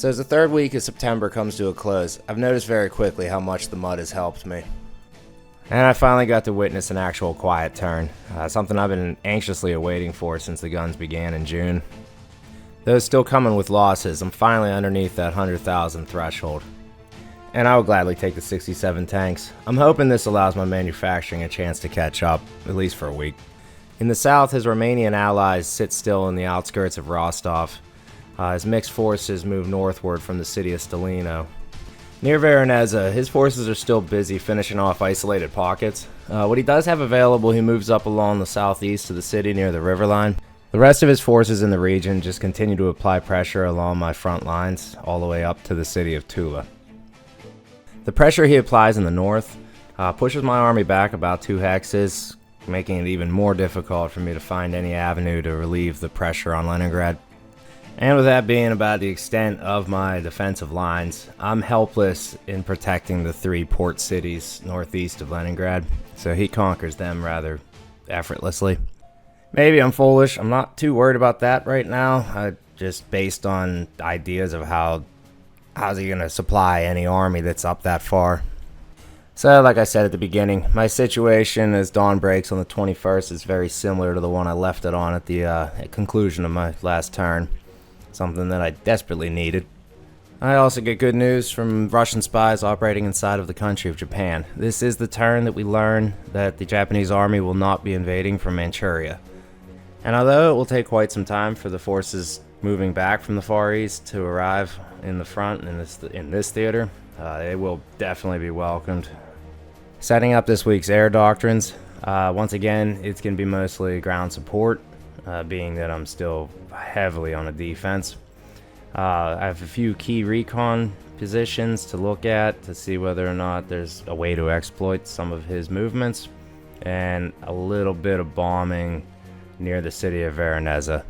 So as the third week of September comes to a close, I've noticed very quickly how much the mud has helped me. And I finally got to witness an actual quiet turn, something I've been anxiously awaiting for since the guns began in June. Though still coming with losses, I'm finally underneath that 100,000 threshold. And I will gladly take the 67 tanks. I'm hoping this allows my manufacturing a chance to catch up, at least for a week. In the south, his Romanian allies sit still in the outskirts of Rostov. His mixed forces move northward from the city of Stalino. Near Veronezza, his forces are still busy finishing off isolated pockets. What he does have available, he moves up along the southeast of the city near the river line. The rest of his forces in the region just continue to apply pressure along my front lines, all the way up to the city of Tula. The pressure he applies in the north pushes my army back about 2 hexes, making it even more difficult for me to find any avenue to relieve the pressure on Leningrad. And with that being about the extent of my defensive lines, I'm helpless in protecting the 3 port cities northeast of Leningrad, so he conquers them rather effortlessly. Maybe I'm foolish, I'm not too worried about that right now, just based on ideas of how's he going to supply any army that's up that far. So, like I said at the beginning, my situation as dawn breaks on the 21st is very similar to the one I left it on at the conclusion of my last turn. Something that I desperately needed. I also get good news from Russian spies operating inside of the country of Japan. This is the turn that we learn that the Japanese army will not be invading from Manchuria. And although it will take quite some time for the forces moving back from the Far East to arrive in the front in this theater, they will definitely be welcomed. Setting up this week's air doctrines, once again, it's going to be mostly ground support, being that I'm still heavily on a defense. I have a few key recon positions to look at to see whether or not there's a way to exploit some of his movements, and a little bit of bombing near the city of Veronezza.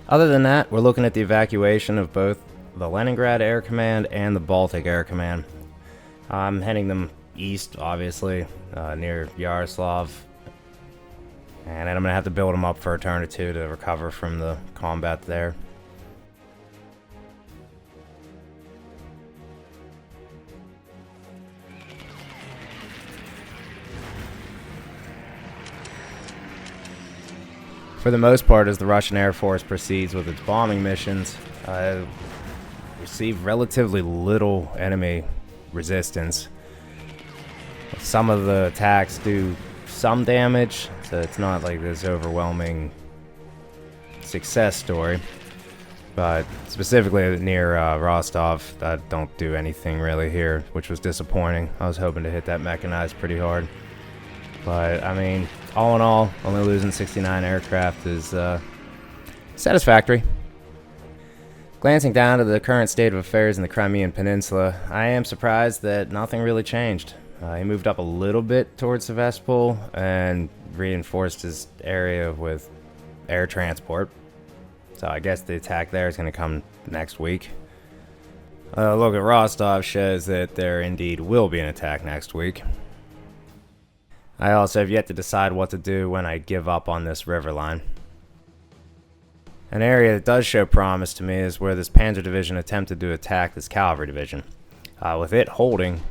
Other than that, we're looking at the evacuation of both the Leningrad Air Command and the Baltic Air Command. I'm heading them east, obviously, near Yaroslav, and then I'm going to have to build them up for a turn or two to recover from the combat there. For the most part, as the Russian Air Force proceeds with its bombing missions, I receive relatively little enemy resistance. Some of the attacks do some damage, so it's not like this overwhelming success story. But specifically near Rostov, I don't do anything really here, which was disappointing. I was hoping to hit that mechanized pretty hard. But, I mean, all in all, only losing 69 aircraft is satisfactory. Glancing down to the current state of affairs in the Crimean Peninsula, I am surprised that nothing really changed. He moved up a little bit towards Sevastopol and reinforced his area with air transport. So I guess the attack there is going to come next week. Look at Rostov shows that there indeed will be an attack next week. I also have yet to decide what to do when I give up on this river line. An area that does show promise to me is where this Panzer Division attempted to attack this Cavalry Division. With it holding,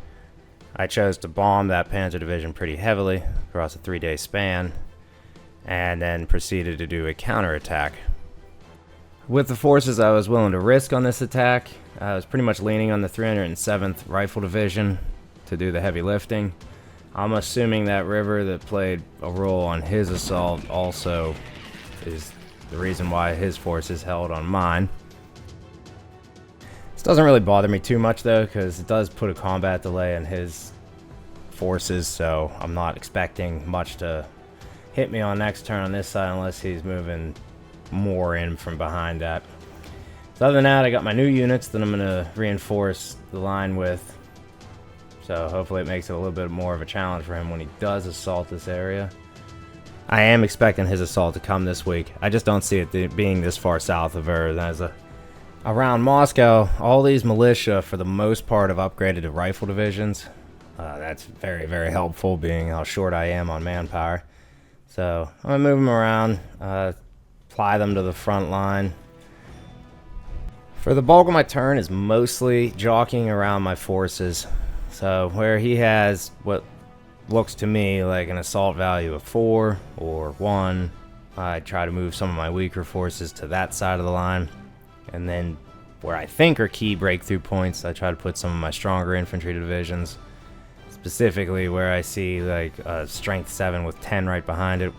I chose to bomb that Panzer Division pretty heavily across a 3-day span, and then proceeded to do a counterattack. With the forces I was willing to risk on this attack, I was pretty much leaning on the 307th Rifle Division to do the heavy lifting. I'm assuming that river that played a role on his assault also is the reason why his forces held on mine. This doesn't really bother me too much though, because it does put a combat delay in his forces, so I'm not expecting much to hit me on next turn on this side unless he's moving more in from behind that. So other than that, I got my new units that I'm going to reinforce the line with. So hopefully it makes it a little bit more of a challenge for him when he does assault this area. I am expecting his assault to come this week. I just don't see it being this far south of Veronezza. Around Moscow, all these militia, for the most part, have upgraded to rifle divisions. That's very, very helpful, being how short I am on manpower. So I'm going to move them around, apply them to the front line. For the bulk of my turn is mostly jockeying around my forces. So where he has what looks to me like an assault value of 4 or 1, I try to move some of my weaker forces to that side of the line. And then where I think are key breakthrough points, I try to put some of my stronger infantry divisions, specifically where I see like a strength 7 with 10 right behind it.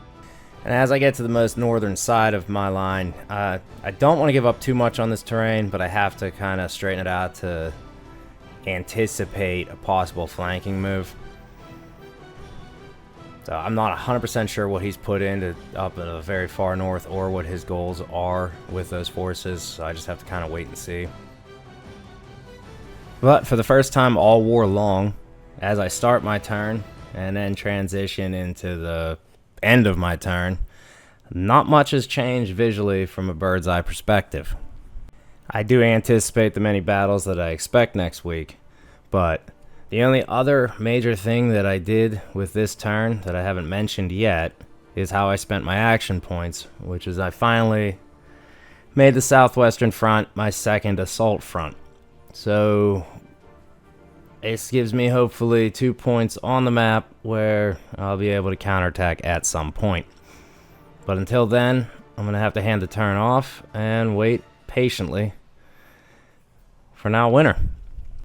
And as I get to the most northern side of my line, I don't want to give up too much on this terrain, but I have to kind of straighten it out to anticipate a possible flanking move. So I'm not 100% sure what he's put in up in the very far north or what his goals are with those forces, so I just have to kind of wait and see. But for the first time all war long, as I start my turn and then transition into the end of my turn, not much has changed visually from a bird's eye perspective. I do anticipate the many battles that I expect next week, but the only other major thing that I did with this turn that I haven't mentioned yet is how I spent my action points, which is I finally made the Southwestern Front my second assault front. So this gives me hopefully 2 points on the map where I'll be able to counterattack at some point. But until then, I'm going to have to hand the turn off and wait patiently for now winter.